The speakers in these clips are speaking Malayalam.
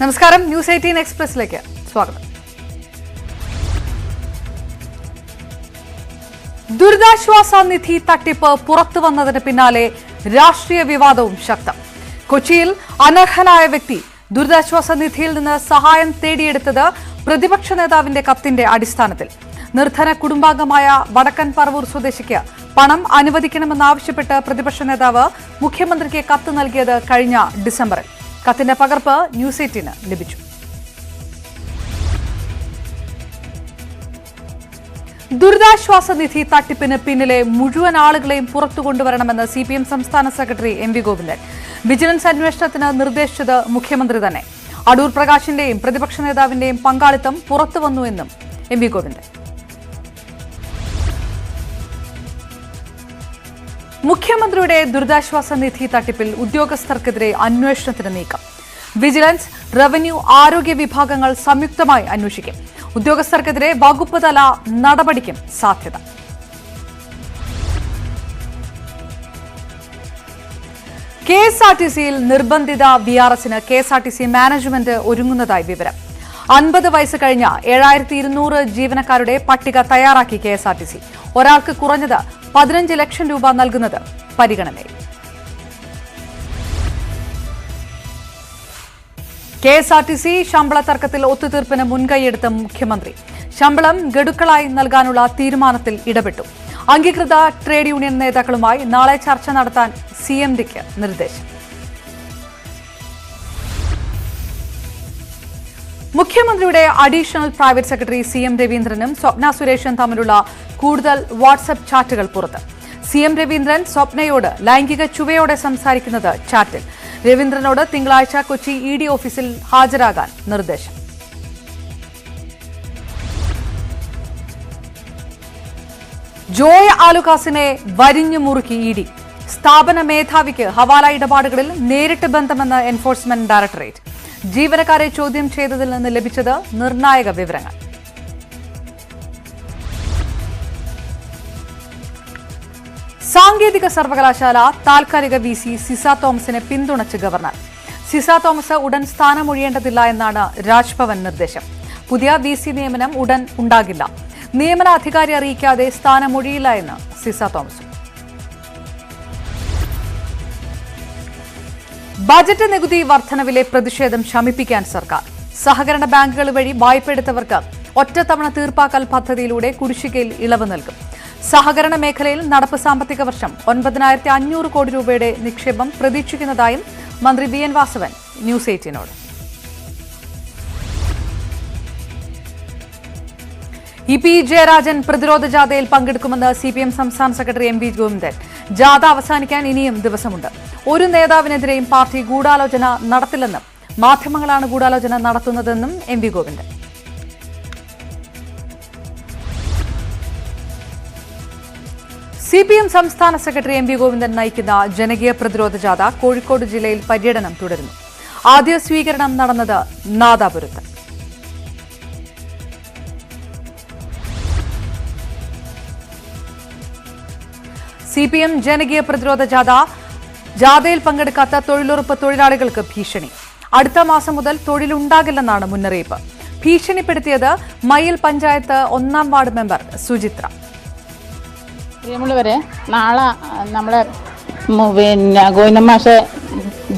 നമസ്കാരം, ന്യൂസ് 18 എക്സ്പ്രസിലേക്ക് സ്വാഗതം. ദുരിതാശ്വാസ നിധി തട്ടിപ്പ് പുറത്തു വന്നതിന് പിന്നാലെ രാഷ്ട്രീയ വിവാദവും ശക്തം. കൊച്ചിയിൽ അനർഹനായ വ്യക്തി ദുരിതാശ്വാസ നിധിയിൽ നിന്ന് സഹായം തേടിയെടുത്തത് പ്രതിപക്ഷ നേതാവിന്റെ കത്തിന്റെ അടിസ്ഥാനത്തിൽ. നിർധന കുടുംബാംഗമായ വടക്കൻ പറവൂർ സ്വദേശിക്ക് പണം അനുവദിക്കണമെന്നാവശ്യപ്പെട്ട് പ്രതിപക്ഷ നേതാവ് മുഖ്യമന്ത്രിക്ക് കത്ത് നൽകിയത് കഴിഞ്ഞ ഡിസംബറിൽ. കത്തിന്റെ പകർപ്പ് ന്യൂസ് 18 ലഭിച്ചു. ദുരിതാശ്വാസ നിധി തട്ടിപ്പിന് പിന്നിലെ മുഴുവൻ ആളുകളെയും പുറത്തു കൊണ്ടുവരണമെന്ന് CPM സംസ്ഥാന സെക്രട്ടറി MV ഗോവിന്ദൻ. വിജിലൻസ് അന്വേഷണത്തിന് നിർദ്ദേശിച്ചത് മുഖ്യമന്ത്രി തന്നെ. അടൂർ പ്രകാശിന്റെയും പ്രതിപക്ഷ നേതാവിന്റെയും പങ്കാളിത്തം പുറത്തുവന്നുവെന്നും MV ഗോവിന്ദൻ. മുഖ്യമന്ത്രിയുടെ ദുരിതാശ്വാസ നിധി തട്ടിപ്പിൽ ഉദ്യോഗസ്ഥർക്കെതിരെ അന്വേഷണത്തിന് നീക്കം. വിജിലൻസ്, റവന്യൂ, ആരോഗ്യ വിഭാഗങ്ങൾ സംയുക്തമായി അന്വേഷിക്കും. ഉദ്യോഗസ്ഥർക്കെതിരെ വകുപ്പ് തല നടപടിക്കും സാധ്യത. KSRTCയിൽ നിർബന്ധിത VRSന് KSRTC മാനേജ്മെന്റ് ഒരുങ്ങുന്നതായി വിവരം. 50 വയസ്സ് കഴിഞ്ഞ 7200 ജീവനക്കാരുടെ പട്ടിക തയ്യാറാക്കി KSRTC. ഒരാൾക്ക് കുറഞ്ഞത് 15 ലക്ഷം രൂപ നൽകുന്നത് പരിഗണനയിൽ. KSRTC ശമ്പള തർക്കത്തിൽ ഒത്തുതീർപ്പിന് മുൻകൈയെടുത്ത മുഖ്യമന്ത്രി ശമ്പളം ഗഡുക്കളായി നൽകാനുള്ള തീരുമാനത്തിൽ ഇടപെട്ടു. അംഗീകൃത ട്രേഡ് യൂണിയൻ നേതാക്കളുമായി നാളെ ചർച്ച നടത്താൻ CMDക്ക് നിർദ്ദേശം. മുഖ്യമന്ത്രിയുടെ അഡീഷണൽ പ്രൈവറ്റ് സെക്രട്ടറി CM രവീന്ദ്രനും സ്വപ്ന സുരേഷും തമ്മിലുള്ള കൂടുതൽ വാട്സ്ആപ്പ് ചാറ്റുകൾ പുറത്ത്. CM രവീന്ദ്രൻ സ്വപ്നയോട് ലൈംഗിക ചുവയോടെ സംസാരിക്കുന്നത് ചാറ്റിൽ. രവീന്ദ്രനോട് തിങ്കളാഴ്ച കൊച്ചി ED ഓഫീസിൽ ഹാജരാകാൻ നിർദ്ദേശം. ജോയ് ആലുക്കാസിനെ വരിഞ്ഞു മുറുക്കി ED. സ്ഥാപന മേധാവിക്ക് ഹവാല ഇടപാടുകളിൽ നേരിട്ട് ബന്ധമെന്ന് എൻഫോഴ്സ്മെന്റ് ഡയറക്ടറേറ്റ്. ജീവനക്കാരെ ചോദ്യം ചെയ്തതിൽ നിന്ന് ലഭിച്ചത് നിർണായക വിവരങ്ങൾ. സാങ്കേതിക സർവകലാശാല താൽക്കാലിക VC സിസ തോമസിനെ പിന്തുണച്ച് ഗവർണർ. സിസ തോമസ് ഉടൻ സ്ഥാനമൊഴിയേണ്ടതില്ല എന്നാണ് രാജ്ഭവൻ നിർദ്ദേശം. പുതിയ VC നിയമനം ഉടൻ ഉണ്ടാകില്ല. നിയമന അധികാരി അറിയിക്കാതെ സ്ഥാനമൊഴിയില്ല എന്ന് സിസ തോമസ്. ബജറ്റ് നികുതി വർധനവിലെ പ്രതിഷേധം ശമിപ്പിക്കാൻ സർക്കാർ. സഹകരണ ബാങ്കുകൾ വഴി വായ്പയെടുത്തവർക്ക് ഒറ്റത്തവണ തീർപ്പാക്കൽ പദ്ധതിയിലൂടെ കുടിശ്ശികയിൽ ഇളവ് നൽകും. സഹകരണ മേഖലയിൽ നടപ്പ് സാമ്പത്തിക വർഷം 9500 കോടി രൂപയുടെ നിക്ഷേപം പ്രതീക്ഷിക്കുന്നതായും മന്ത്രി BN വാസവൻ ന്യൂസ് 18നോട്. EP ജയരാജൻ പ്രതിരോധ ജാഥയിൽ പങ്കെടുക്കുമെന്ന് CPM സംസ്ഥാന സെക്രട്ടറി MV ഗോവിന്ദൻ. ജാഥ അവസാനിക്കാൻ ഇനിയും ദിവസമുണ്ട്. ഒരു നേതാവിനെതിരെയും പാർട്ടി ഗൂഢാലോചന നടത്തില്ലെന്നും മാധ്യമങ്ങളാണ് ഗൂഢാലോചന നടത്തുന്നതെന്നും MV ഗോവിന്ദൻ. CPM സംസ്ഥാന സെക്രട്ടറി MV ഗോവിന്ദൻ നയിക്കുന്ന ജനകീയ പ്രതിരോധ ജാഥ കോഴിക്കോട് ജില്ലയിൽ പര്യടനം തുടരുന്നു. ആദ്യ സ്വീകരണം നടന്നത് നാദാപുരത്ത്. CPM ജനകീയ പ്രതിരോധ ജാഥയിൽ പങ്കെടുക്കാത്ത തൊഴിലുറപ്പ് തൊഴിലാളികൾക്ക് ഭീഷണി. അടുത്ത മാസം മുതൽ തൊഴിലുണ്ടാകില്ലെന്നാണ് മുന്നറിയിപ്പ്. ഭീഷണിപ്പെടുത്തിയത് മയ്യിൽ പഞ്ചായത്ത് 1-ാം വാർഡ് മെമ്പർ സുചിത്ര. പ്രിയമുള്ളവരെ, നാളെ നമ്മളെ ഗോവിന്ദമാഷ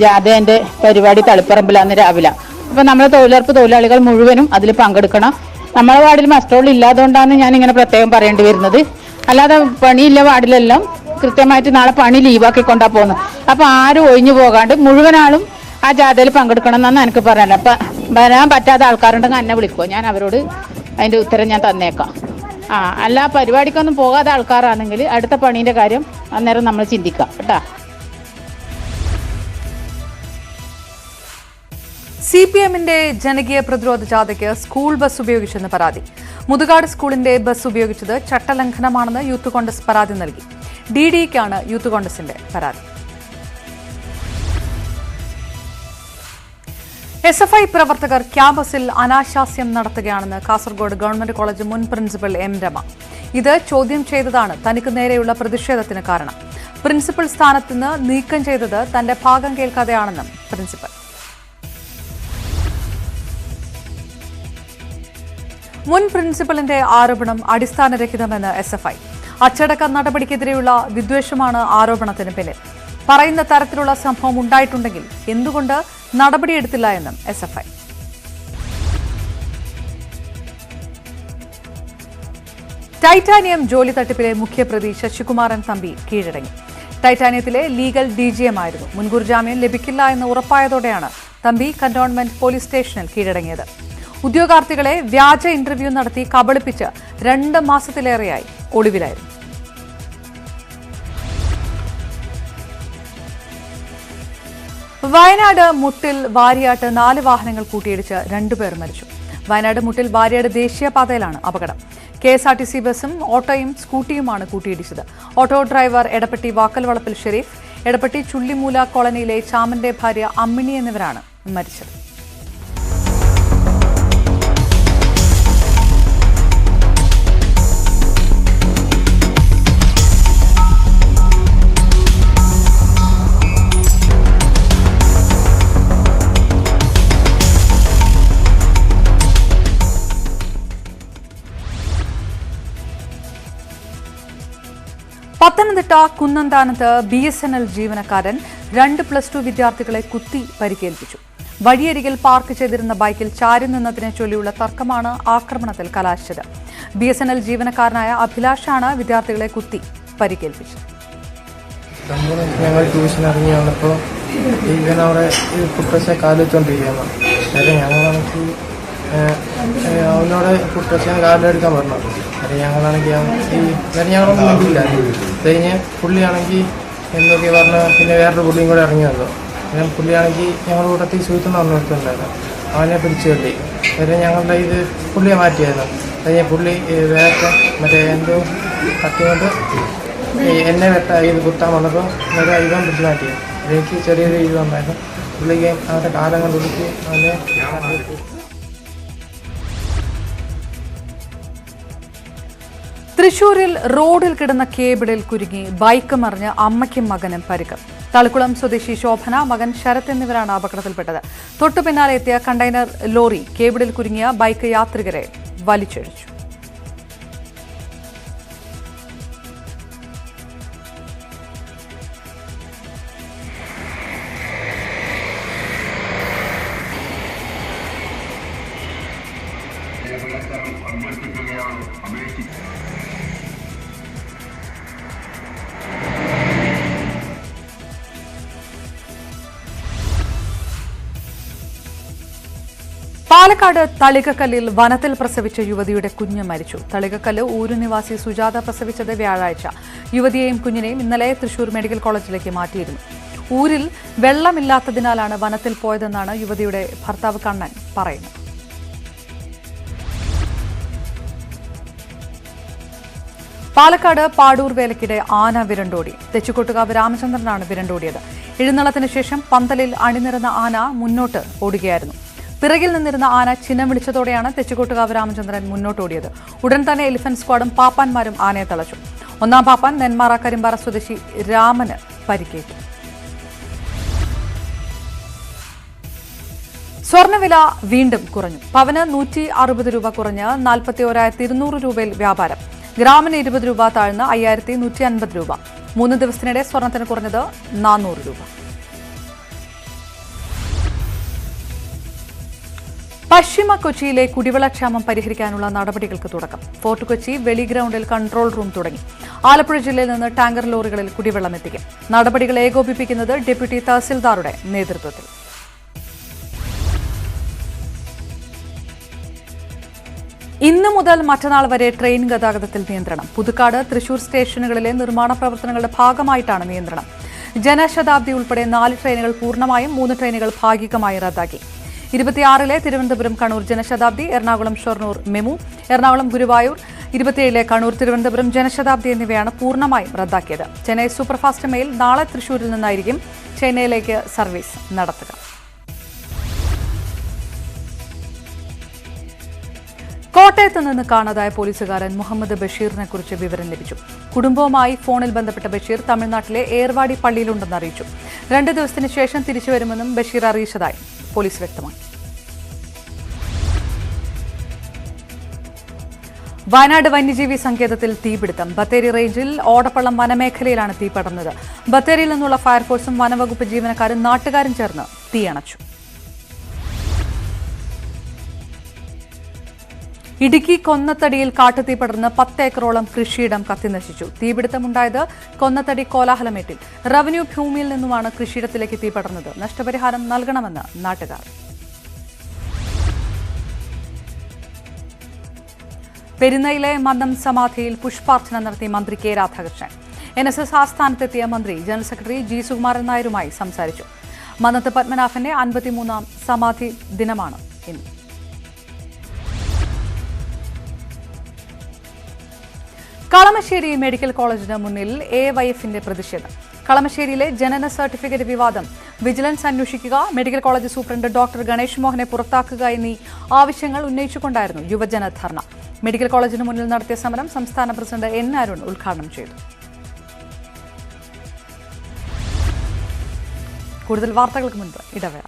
ജാഥേൻ്റെ പരിപാടി തളിപ്പറമ്പിലാന്ന് രാവിലെ. അപ്പം നമ്മളെ തൊഴിലുറപ്പ് തൊഴിലാളികൾ മുഴുവനും അതിൽ പങ്കെടുക്കണം. നമ്മളെ വാർഡിൽ മസ്റ്റോൾ ഇല്ലാത്തതുകൊണ്ടാണ് ഞാനിങ്ങനെ പ്രത്യേകം പറയേണ്ടി വരുന്നത്. അല്ലാതെ പണിയില്ല വാർഡിലെല്ലാം കൃത്യമായിട്ട് നാളെ പണി ലീവാക്കിക്കൊണ്ടാ പോകുന്നത്. അപ്പം ആരും ഒഴിഞ്ഞു പോകാണ്ട് മുഴുവനാളും ആ ജാഥയിൽ പങ്കെടുക്കണം എന്നാണ് എനിക്ക് പറയാനുള്ളത്. അപ്പം വരാൻ പറ്റാത്ത ആൾക്കാരുണ്ടെങ്കിൽ എന്നെ വിളിക്കുമോ, ഞാൻ അവരോട് അതിൻ്റെ ഉത്തരം ഞാൻ തന്നേക്കാം. അല്ല പരിപാടിക്കൊന്നും പോകാത്ത ആൾക്കാരാണെങ്കിൽ അടുത്ത പണീൻ്റെ കാര്യം അന്നേരം നമ്മൾ ചിന്തിക്കാം കേട്ടോ. CPMന്റെ ജനകീയ പ്രതിരോധ ജാഥയ്ക്ക് സ്കൂൾ ബസ് ഉപയോഗിച്ചെന്ന് പരാതി. മുതുകാട് സ്കൂളിന്റെ ബസ് ഉപയോഗിച്ചത് ചട്ടലംഘനമാണെന്ന് യൂത്ത് കോൺഗ്രസ് പരാതി നൽകി. DDക്കാണ് യൂത്ത് കോൺഗ്രസിന്റെ പരാതി. SFI പ്രവർത്തകർ ക്യാമ്പസിൽ അനാശാസ്യം നടത്തുകയാണെന്ന് കാസർഗോഡ് ഗവൺമെന്റ് കോളേജ് മുൻ പ്രിൻസിപ്പൽ M രമ. ഇത് ചോദ്യം ചെയ്തതാണ് തനിക്ക് നേരെയുള്ള പ്രതിഷേധത്തിന് കാരണം. പ്രിൻസിപ്പൽ സ്ഥാനത്ത് നിന്ന് നീക്കം ചെയ്തത് തന്റെ ഭാഗം കേൾക്കാതെയാണെന്നും പ്രിൻസിപ്പൽ. മുൻ പ്രിൻസിപ്പലിന്റെ ആരോപണം അടിസ്ഥാനരഹിതമെന്ന് SFI. അച്ചടക്ക നടപടിക്കെതിരെയുള്ള വിദ്വേഷമാണ് ആരോപണത്തിന് പിന്നിൽ. പറയുന്ന തരത്തിലുള്ള സംഭവം ഉണ്ടായിട്ടുണ്ടെങ്കിൽ എന്തുകൊണ്ട് നടപടിയെടുത്തില്ല എന്നും SFI. ടൈറ്റാനിയം ജോലി തട്ടിപ്പിലെ മുഖ്യപ്രതി ശശികുമാരൻ തമ്പി കീഴടങ്ങി. ടൈറ്റാനിയത്തിലെ ലീഗൽ DGM ആയിരുന്നു. മുൻകൂർ ജാമ്യം ലഭിക്കില്ല എന്ന് ഉറപ്പായതോടെയാണ് തമ്പി കന്റോൺമെന്റ് പോലീസ് സ്റ്റേഷനിൽ കീഴടങ്ങിയത്. ഉദ്യോഗാർത്ഥികളെ വ്യാജ ഇന്റർവ്യൂ നടത്തി കബളിപ്പിച്ച് 2 മാസത്തിലേറെയായി ഒളിവിലായിരുന്നു. വയനാട് മുട്ടിൽ വാരിയാട്ട് 4 വാഹനങ്ങൾ കൂട്ടിയിടിച്ച് 2 പേർ മരിച്ചു. വയനാട് മുട്ടിൽ വാരിയാട് ദേശീയപാതയിലാണ് അപകടം. KSRTC ബസും ഓട്ടോയും സ്കൂട്ടിയുമാണ് കൂട്ടിയിടിച്ചത്. ഓട്ടോ ഡ്രൈവർ എടപ്പട്ടി വാക്കൽവളപ്പിൽ ഷെരീഫ്, എടപ്പട്ടി ചുള്ളിമൂല കോളനിയിലെ ചാമന്റെ ഭാര്യ അമ്മിണി എന്നിവരാണ് മരിച്ചത്. പത്തനംതിട്ട കുന്നന്താനത്ത് BSNL ജീവനക്കാരൻ 2+2 വിദ്യാർത്ഥികളെ കുത്തി പരിക്കേൽപ്പിച്ചു. വഴിയരികിൽ പാർക്ക് ചെയ്തിരുന്ന ബൈക്കിൽ ചാരി നിന്നതിനെ ചൊല്ലിയുള്ള തർക്കമാണ് ആക്രമണത്തിൽ കലാശിച്ചത്. BSNL ജീവനക്കാരനായ അഭിലാഷാണ് വിദ്യാർത്ഥികളെ കുത്തി പരിക്കേൽപ്പിച്ചത്. ഞങ്ങൾ ട്യൂഷൻ ഇറങ്ങി വന്നപ്പോൾ ഇവനവിടെ കുട്ടശ കാലിച്ചുകൊണ്ടിരിക്കുകയാണ്. ഞങ്ങളാണെങ്കിൽ അവനോട് കുട്ടശ കാലെടുക്കാൻ പറഞ്ഞു. ഞങ്ങളാണെങ്കിൽ ഞങ്ങളൊന്നും കണ്ടില്ല. കഴിഞ്ഞ് പുള്ളിയാണെങ്കിൽ എന്നൊക്കെ പറഞ്ഞ് പിന്നെ വേറൊരു പുള്ളിയും കൂടെ ഇറങ്ങി വന്നു. പിന്നെ പുള്ളിയാണെങ്കിൽ ഞങ്ങളുടെ കൂട്ടത്തിൽ സുഹൃത്തുനിന്ന് വന്നിട്ടുണ്ടായിരുന്നു. അവനെ പിടിച്ചു കെട്ടി. അതായത് ഞങ്ങളുടെ ഇത് പുള്ളിയെ മാറ്റിയായിരുന്നു. കഴിഞ്ഞ പുള്ളി വേറെ മറ്റേ എന്തോ കത്തിക്കൊണ്ട് എന്നെ ഇത് കുത്താൻ വന്നപ്പോൾ ഇവൻ പിടിച്ച് മാറ്റി. എനിക്ക് ചെറിയൊരു ഇത് വന്നായിരുന്നു. പുള്ളിക്ക് അവൻ്റെ കാലം കൊണ്ടുപിടിച്ച് അവനെ തൃശൂരിൽ റോഡിൽ കിടന്ന കേബിളിൽ കുരുങ്ങി ബൈക്ക് മറിഞ്ഞ് അമ്മയ്ക്കും മകനും പരിക്ക്. തളിക്കുളം സ്വദേശി ശോഭന, മകൻ ശരത് എന്നിവരാണ് അപകടത്തിൽപ്പെട്ടത്. തൊട്ടു പിന്നാലെ എത്തിയ കണ്ടെയ്നർ ലോറി കേബിളിൽ കുരുങ്ങിയ ബൈക്ക് യാത്രികരെ വലിച്ചിഴച്ചു. പാലക്കാട് തളികക്കല്ലിൽ വനത്തിൽ പ്രസവിച്ച യുവതിയുടെ കുഞ്ഞ് മരിച്ചു. തളികക്കല്ല് ഊരുനിവാസി സുജാത പ്രസവിച്ചത് വ്യാഴാഴ്ച. യുവതിയെയും കുഞ്ഞിനെയും ഇന്നലെ തൃശൂർ മെഡിക്കൽ കോളേജിലേക്ക് മാറ്റിയിരുന്നു. ഊരിൽ വെള്ളമില്ലാത്തതിനാലാണ് വനത്തിൽ പോയതെന്നാണ് യുവതിയുടെ ഭർത്താവ് കണ്ണൻ പറയുന്നത്. പാലക്കാട് പാടൂർ വേലയ്ക്കിടെ ആന വിരണ്ടോടി. തെച്ചിക്കോട്ടുകാവ് രാമചന്ദ്രനാണ് വിരണ്ടോടിയത്. എഴുന്നള്ളത്തിന് ശേഷം പന്തലിൽ അണിനിരന്ന ആന മുന്നോട്ട് ഓടുകയായിരുന്നു. പിറകിൽ നിന്നിരുന്ന ആന ചിഹ്നം വിളിച്ചതോടെയാണ് തെച്ചിക്കോട്ടുകാവ് രാമചന്ദ്രൻ മുന്നോട്ടോടിയത്. ഉടൻ തന്നെ എലിഫന്റ് സ്ക്വാഡും പാപ്പാന്മാരും ആനയെ തളച്ചു. ഒന്നാം പാപ്പാൻ നെന്മാറ കരിമ്പാറ സ്വദേശി രാമന് പരിക്കേറ്റു. സ്വർണ്ണവില വീണ്ടും കുറഞ്ഞു. പവന് 160 രൂപ കുറഞ്ഞ് 41,200 രൂപയിൽ വ്യാപാരം. ഗ്രാമിന് 20 രൂപ താഴ്ന്ന് 5,150 രൂപ. 3 ദിവസത്തിനിടെ സ്വർണത്തിന് കുറഞ്ഞത് 400 രൂപ. പശ്ചിമ കൊച്ചിയിലെ കുടിവെള്ളക്ഷാമം പരിഹരിക്കാനുള്ള നടപടികൾക്ക് തുടക്കം. ഫോർട്ട് കൊച്ചി വെളി ഗ്രൗണ്ടിൽ കൺട്രോൾ റൂം തുടങ്ങി. ആലപ്പുഴ ജില്ലയിൽ നിന്ന് ടാങ്കർ ലോറികളിൽ കുടിവെള്ളം എത്തിക്കും. നടപടികൾ ഏകോപിപ്പിക്കുന്നത് ഡെപ്യൂട്ടി തഹസിൽദാറുടെ നേതൃത്വത്തിൽ. ഇന്നു മുതൽ മറ്റന്നാൾ വരെ ട്രെയിൻ ഗതാഗതത്തിൽ നിയന്ത്രണം. പുതുക്കാട്, തൃശൂർ സ്റ്റേഷനുകളിലെ നിർമ്മാണ പ്രവർത്തനങ്ങളുടെ ഭാഗമായിട്ടാണ് നിയന്ത്രണം. ജനശതാബ്ദി ഉൾപ്പെടെ 4 ട്രെയിനുകൾ പൂർണ്ണമായും 3 ട്രെയിനുകൾ ഭാഗികമായി റദ്ദാക്കി. 26-ലെ തിരുവനന്തപുരം കണ്ണൂർ ജനശതാബ്ദി, എറണാകുളം ഷൊർണൂർ മെമു, എറണാകുളം ഗുരുവായൂർ, 27-ലെ കണ്ണൂർ തിരുവനന്തപുരം ജനശതാബ്ദി എന്നിവയാണ് പൂർണ്ണമായും റദ്ദാക്കിയത്. ചെന്നൈ സൂപ്പർഫാസ്റ്റ് മെയിൽ നാളെ തൃശൂരിൽ നിന്നായിരിക്കും ചെന്നൈയിലേക്ക് സർവീസ് നടത്തുക. കോട്ടയത്ത് നിന്ന് കാണാതായ പോലീസുകാരൻ മുഹമ്മദ് ബഷീറിനെ കുറിച്ച് വിവരം ലഭിച്ചു. കുടുംബവുമായി ഫോണിൽ ബന്ധപ്പെട്ട ബഷീർ തമിഴ്നാട്ടിലെ ഏർവാടി പള്ളിയിലുണ്ടെന്ന് അറിയിച്ചു. 2 ദിവസത്തിന് ശേഷം തിരിച്ചുവരുമെന്നും ബഷീർ അറിയിച്ചതായി പോലീസ് വ്യക്തമാക്കി. വയനാട് വന്യജീവി സങ്കേതത്തിൽ തീപിടുത്തം. ബത്തേരി റേഞ്ചിൽ ഓടപ്പള്ളം വനമേഖലയിലാണ് തീ പടർന്നത്. ബത്തേരിയിൽ നിന്നുള്ള ഫയർഫോഴ്സും വനവകുപ്പ് ജീവനക്കാരും നാട്ടുകാരും ചേർന്ന് തീയണച്ചു. ഇടുക്കി കൊന്നത്തടിയിൽ കാട്ടുതീ പടർന്ന് 10 ഏക്കറോളം കൃഷിയിടം കത്തിനശിച്ചു. തീപിടുത്തമുണ്ടായത് കൊന്നത്തടി കോലാഹലമേട്ടിൽ. റവന്യൂ ഭൂമിയിൽ നിന്നുമാണ് കൃഷിയിടത്തിലേക്ക് തീ പടർന്നത്. നഷ്ടപരിഹാരം നൽകണമെന്ന് നാട്ടുകാർ. പെരുന്നയിലെ മന്ദം സമാധിയിൽ പുഷ്പാർച്ചന നടത്തി മന്ത്രി കെ രാധാകൃഷ്ണൻ. NSS ആസ്ഥാനത്തെത്തിയ മന്ത്രി ജനറൽ സെക്രട്ടറി ജി സുകുമാരൻ നായരുമായി സംസാരിച്ചു. മന്നത്ത് പത്മനാഭന്റെ 53ാം സമാധി ദിനമാണ് ഇന്ന്. കളമശ്ശേരി മെഡിക്കൽ കോളേജിന് മുന്നിൽ AYFന്റെ പ്രതിഷേധം. കളമശ്ശേരിയിലെ ജനന സർട്ടിഫിക്കറ്റ് വിവാദം വിജിലൻസ് അന്വേഷിക്കുക, medical college superintendent doctor Ganesh മോഹനെ പുറത്താക്കുക എന്നീ ആവശ്യങ്ങൾ ഉന്നയിച്ചുകൊണ്ടായിരുന്നു യുവജന ധർണ. മെഡിക്കൽ കോളേജിന് മുന്നിൽ നടത്തിയ സമരം സംസ്ഥാന പ്രസിഡന്റ് N അരുൺ ഉദ്ഘാടനം ചെയ്തു. കൂടുതൽ വാർത്തകൾക്ക് മുൻപ് ഇടവേള.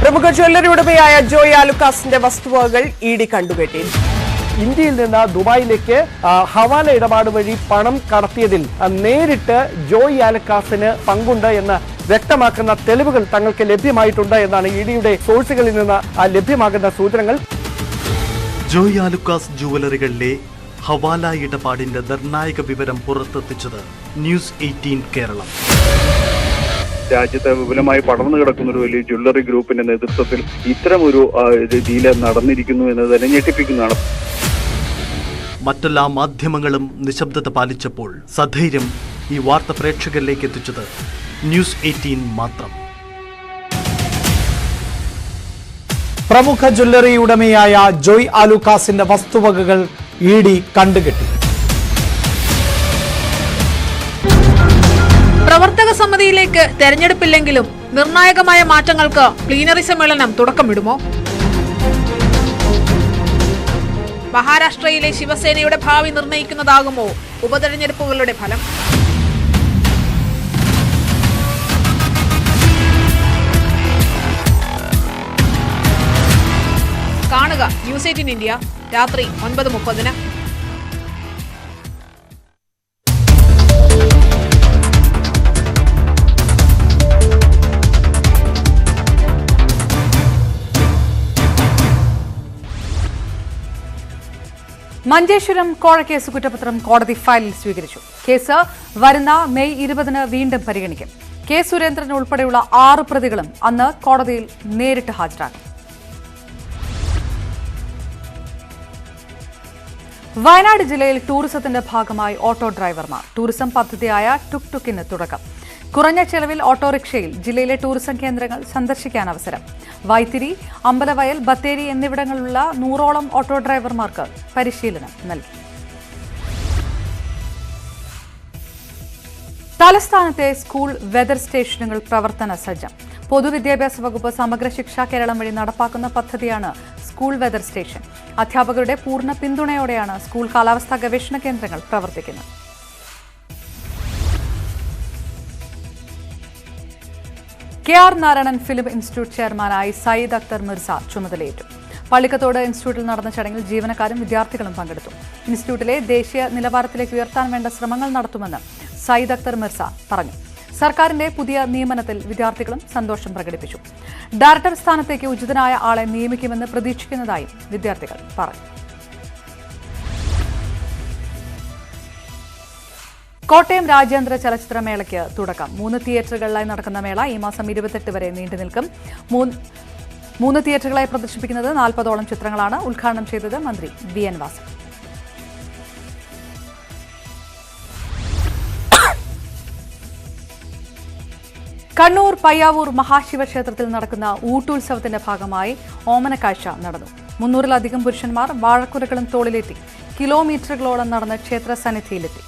പ്രമുഖ ജ്വല്ലറി ഉടമയായ ജോയ് ആലുക്കാസിന്റെ വസ്തുവകകൾ ED കണ്ടുകെട്ടി. ഇന്ത്യയിൽ നിന്ന് ദുബായിലേക്ക് ഹവാല ഇടപാട് വഴി പണം കടത്തിയതിൽ നേരിട്ട് ജോയ് ആലുക്കാസിന് പങ്കുണ്ട് എന്ന് വ്യക്തമാക്കുന്ന തെളിവുകൾ തങ്ങൾക്ക് ലഭ്യമായിട്ടുണ്ട് എന്നാണ് EDയുടെ സോഴ്സുകളിൽ നിന്ന് ലഭ്യമാകുന്ന സൂചനകൾ. ജോയ് ആലുക്കാസ് ജുവലറികളിലെ ഹവാല ഇടപാടിന്റെ നിർണായക വിവരം പുറത്തെത്തിച്ചത് ന്യൂസ് 18 കേരളം. രാജ്യത്ത് വിപുലമായി പടർന്നു കിടക്കുന്ന ഒരു വലിയ ജ്വല്ലറി ഗ്രൂപ്പിന്റെ നേതൃത്വത്തിൽ ഇത്തരമൊരു ഡീല് നടന്നിരിക്കുന്നു എന്നത് തന്നെ ഞെട്ടിപ്പിക്കുന്നതാണ്. മറ്റെല്ലാ മാധ്യമങ്ങളും നിശബ്ദത പാലിച്ചപ്പോൾ സധൈര്യം ഈ വാർത്ത പ്രേക്ഷകരിലേക്ക് എത്തിച്ചത് ന്യൂസ് 18 മാത്രം. പ്രമുഖ ജ്വല്ലറി ഉടമയായ ജോയ് ആലുക്കാസിന്റെ വസ്തുവകകൾ ED കണ്ടുകെട്ടി. പ്രവർത്തക സമിതിയിലേക്ക് തെരഞ്ഞെടുപ്പില്ലെങ്കിലും നിർണായകമായ മാറ്റങ്ങൾക്ക് പ്ലീനറി സമ്മേളനം തുടക്കമിടുമോ? മഹാരാഷ്ട്രയിലെ ശിവസേനയുടെ ഭാവി നിർണയിക്കുന്നതാകുമോ ഉപതെരഞ്ഞെടുപ്പുകളുടെ ഫലം? കാണുക ന്യൂസ് 18 ഇന്ത്യ രാത്രി 9:30. മഞ്ചേശ്വരം കോഴക്കേസ് കുറ്റപത്രം കോടതി ഫയലിൽ സ്വീകരിച്ചു. കേസ് വരുന്ന മെയ് 20 വീണ്ടും പരിഗണിക്കും. കെ സുരേന്ദ്രൻ ഉൾപ്പെടെയുള്ള 6 പ്രതികളും അന്ന് കോടതിയിൽ നേരിട്ട് ഹാജരാകും. വയനാട് ജില്ലയിൽ ടൂറിസത്തിന്റെ ഭാഗമായി ഓട്ടോ ഡ്രൈവർമാർ. ടൂറിസം പദ്ധതിയായ ടുക് ടുക്കിന് തുടക്കം. കുറഞ്ഞ ചെലവിൽ ഓട്ടോറിക്ഷയിൽ ജില്ലയിലെ ടൂറിസം കേന്ദ്രങ്ങൾ സന്ദർശിക്കാൻ അവസരം. വൈത്തിരി, അമ്പലവയൽ, ബത്തേരി എന്നിവിടങ്ങളിലുള്ള 100ഓളം ഓട്ടോ ഡ്രൈവർമാർക്ക് പരിശീലനം നൽകി. തലസ്ഥാനത്തെ സ്കൂൾ വെതർ സ്റ്റേഷനുകൾ പ്രവർത്തന സജ്ജം. പൊതുവിദ്യാഭ്യാസ വകുപ്പ് സമഗ്ര ശിക്ഷ കേരളം വഴി നടപ്പാക്കുന്ന പദ്ധതിയാണ് സ്കൂൾ വെതർ സ്റ്റേഷൻ. അധ്യാപകരുടെ പൂർണ്ണ പിന്തുണയോടെയാണ് സ്കൂൾ കാലാവസ്ഥാ ഗവേഷണ കേന്ദ്രങ്ങൾ പ്രവർത്തിക്കുന്നത്. KR നാരായണൻ ഫിലിം ഇൻസ്റ്റിറ്റ്യൂട്ട് ചെയർമാനായി സയ്യിദ് അക്തർ മിർസ ചുമതലയേറ്റു. പള്ളിക്കത്തോട് ഇൻസ്റ്റിറ്റ്യൂട്ടിൽ നടന്ന ചടങ്ങിൽ ജീവനക്കാരും വിദ്യാർത്ഥികളും പങ്കെടുത്തു. ഇൻസ്റ്റിറ്റ്യൂട്ടിലെ ദേശീയ നിലവാരത്തിലേക്ക് ഉയർത്താൻ വേണ്ട ശ്രമങ്ങൾ നടത്തുമെന്ന് സയ്യിദ് അക്തർ മിർസ പറഞ്ഞു. സർക്കാരിന്റെ പുതിയ നിയമനത്തിൽ വിദ്യാർത്ഥികളും സന്തോഷം പ്രകടിപ്പിച്ചു. ഡയറക്ടർ സ്ഥാനത്തേക്ക് ഉചിതനായ ആളെ നിയമിക്കുമെന്ന് പ്രതീക്ഷിക്കുന്നതായും വിദ്യാർത്ഥികൾ പറഞ്ഞു. കോട്ടയം രാജ്യാന്തര ചലച്ചിത്രമേളയ്ക്ക് തുടക്കം. 3 തിയേറ്ററുകളിലായി നടക്കുന്ന മേള ഈ മാസം 28 വരെ നീണ്ടുനിൽക്കും. 3 തിയേറ്ററുകളായി പ്രദർശിപ്പിക്കുന്നത് 40ഓളം ചിത്രങ്ങളാണ്. ഉദ്ഘാടനം ചെയ്തത് മന്ത്രി VN വാസൻ. കണ്ണൂർ പയ്യാവൂർ മഹാശിവക്ഷേത്രത്തിൽ നടക്കുന്ന ഊട്ടുത്സവത്തിന്റെ ഭാഗമായി ഓമനക്കാഴ്ച നടന്നു. 300-ലധികം പുരുഷന്മാർ വാഴക്കുലകളും തോളിലേറ്റി കിലോമീറ്ററുകളോളം നടന്ന് ക്ഷേത്ര സന്നിധിയിലെത്തി.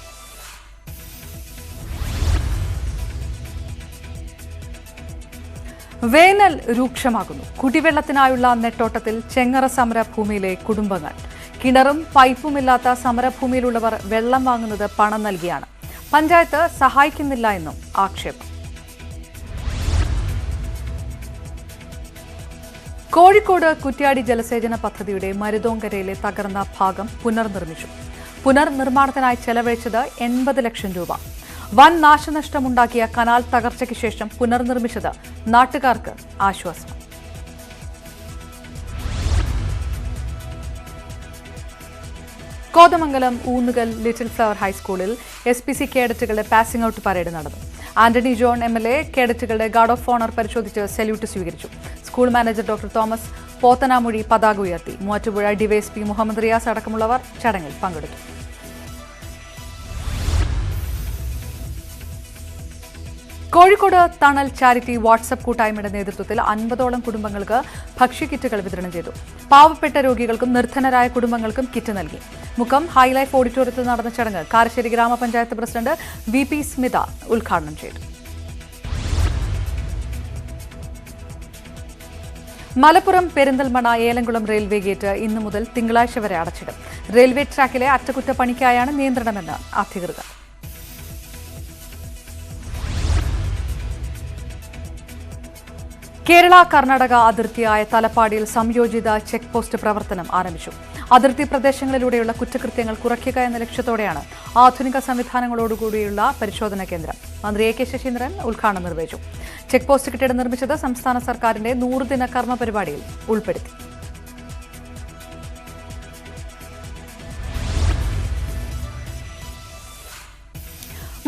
വേനൽ രൂക്ഷമാകുന്നു. കുടിവെള്ളത്തിനായുള്ള നെട്ടോട്ടത്തിൽ ചെങ്ങറ സമര ഭൂമിയിലെ കുടുംബങ്ങൾ. കിണറും പൈപ്പുമില്ലാത്ത സമരഭൂമിയിലുള്ളവർ വെള്ളം വാങ്ങുന്നത് പണം നൽകിയാണ്. പഞ്ചായത്ത് സഹായിക്കുന്നില്ല എന്നും ആക്ഷേപം. കോഴിക്കോട് കുറ്റ്യാടി ജലസേചന പദ്ധതിയുടെ മരുതോങ്കരയിലെ തകർന്ന ഭാഗം പുനർനിർമ്മിച്ചു. പുനർനിർമ്മാണത്തിനായി ചെലവഴിച്ചത് 80 ലക്ഷം രൂപ. വൻ നാശനഷ്ടമുണ്ടാക്കിയ കനാൽ തകർച്ചയ്ക്ക് ശേഷം പുനർനിർമ്മിച്ചത് നാട്ടുകാർക്ക് ആശ്വാസം. കോതമംഗലം ഊന്നുകൽ ലിറ്റിൽ ഫ്ലവർ ഹൈസ്കൂളിൽ SPC കേഡറ്റുകളുടെ പാസിംഗ് ഔട്ട് പരേഡ് നടന്നു. ആന്റണി ജോൺ MLA കേഡറ്റുകളുടെ ഗാർഡ് ഓഫ് ഓണർ പരിശോധിച്ച് സല്യൂട്ട് സ്വീകരിച്ചു. School manager doctor Thomas Pothanamozhi പതാക ഉയർത്തി. മൂവാറ്റുപുഴ ഡിവൈഎസ്പി മുഹമ്മദ് റിയാസ് അടക്കമുള്ളവർ ചടങ്ങിൽ പങ്കെടുത്തു. കോഴിക്കോട് തണൽ ചാരിറ്റി വാട്സ്ആപ്പ് കൂട്ടായ്മയുടെ നേതൃത്വത്തിൽ 50ഓളം കുടുംബങ്ങൾക്ക് ഭക്ഷ്യക്കിറ്റുകൾ വിതരണം ചെയ്തു. പാവപ്പെട്ട രോഗികൾക്കും നിർധനരായ കുടുംബങ്ങൾക്കും കിറ്റ് നൽകി. മുക്കം ഹൈലൈഫ് ഓഡിറ്റോറിയത്തിൽ നടന്ന ചടങ്ങ് കാരശ്ശേരി ഗ്രാമപഞ്ചായത്ത് പ്രസിഡന്റ് VP സ്മിത ഉദ്ഘാടനം ചെയ്തു. മലപ്പുറം പെരിന്തൽമണ്ണ ഏലംകുളം റെയിൽവേ ഗേറ്റ് ഇന്നു മുതൽ തിങ്കളാഴ്ച വരെ അടച്ചിടും. റെയിൽവേ ട്രാക്കിലെ അറ്റകുറ്റപ്പണിക്കായാണ് നിയന്ത്രണമെന്ന് അധികൃതർ. കേരള കർണാടക അതിർത്തിയായ തലപ്പാടിയിൽ സംയോജിത ചെക്ക് പോസ്റ്റ് പ്രവർത്തനം ആരംഭിച്ചു. അതിർത്തി പ്രദേശങ്ങളിലൂടെയുള്ള കുറ്റകൃത്യങ്ങൾ കുറയ്ക്കുക എന്ന ലക്ഷ്യത്തോടെയാണ് ആധുനിക സംവിധാനങ്ങളോടുകൂടിയുള്ള പരിശോധനാ കേന്ദ്രം. മന്ത്രി AK ശശീന്ദ്രൻ ഉദ്ഘാടനം നിർവഹിച്ചു. ചെക്ക് പോസ്റ്റ് കെട്ടിടം നിർമ്മിച്ചത് സംസ്ഥാന സർക്കാരിന്റെ 100 ദിന കർമ്മ പരിപാടിയിൽ ഉൾപ്പെടുത്തി.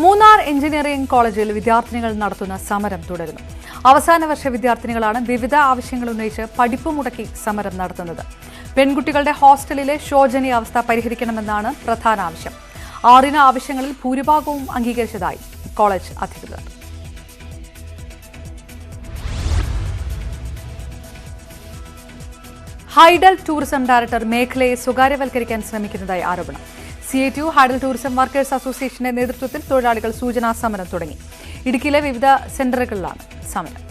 മൂന്നാർ എഞ്ചിനീയറിംഗ് കോളേജിൽ വിദ്യാർത്ഥിനികൾ നടത്തുന്ന സമരം തുടരുന്നു. അവസാന വർഷ വിദ്യാർത്ഥിനികളാണ് വിവിധ ആവശ്യങ്ങൾ ഉന്നയിച്ച് പഠിപ്പ് മുടക്കി സമരം നടത്തുന്നത്. പെൺകുട്ടികളുടെ ഹോസ്റ്റലിലെ ശോചനീയാവസ്ഥ പരിഹരിക്കണമെന്നാണ് പ്രധാന ആവശ്യം. 6 ആവശ്യങ്ങളിൽ ഭൂരിഭാഗവും അംഗീകരിച്ചതായി കോളേജ് അധികൃതർ. ഹൈഡൽ ടൂറിസം ഡയറക്ടർ മേഖലയെ സ്വകാര്യവൽക്കരിക്കാൻ ശ്രമിക്കുന്നതായി ആരോപണം. CITU ഹൈഡൽ ടൂറിസം വർക്കേഴ്സ് അസോസിയേഷന്റെ നേതൃത്വത്തിൽ തൊഴിലാളികൾ സൂചനാ സമരം തുടങ്ങി. ഇടുക്കിയിലെ വിവിധ സെന്ററുകളിലാണ് സമരം.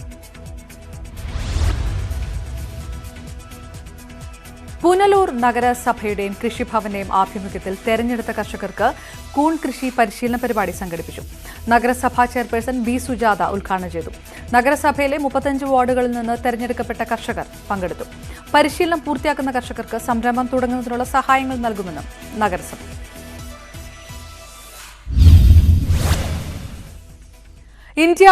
പുനലൂർ നഗരസഭയുടെയും കൃഷിഭവന്റെയും ആഭിമുഖ്യത്തിൽ തെരഞ്ഞെടുത്ത കർഷകർക്ക് കൂൺ കൃഷി പരിശീലന പരിപാടി സംഘടിപ്പിച്ചു. നഗരസഭാ ചെയർപേഴ്സൺ B സുജാത ഉദ്ഘാടനം ചെയ്തു. നഗരസഭയിലെ 35 വാർഡുകളിൽ നിന്ന് തെരഞ്ഞെടുക്കപ്പെട്ട കർഷകർ പങ്കെടുത്തു. പരിശീലനം പൂർത്തിയാക്കുന്ന കർഷകർക്ക് സംരംഭം തുടങ്ങുന്നതിനുള്ള സഹായങ്ങൾ നൽകുമെന്നും നഗരസഭ. ഇന്ത്യ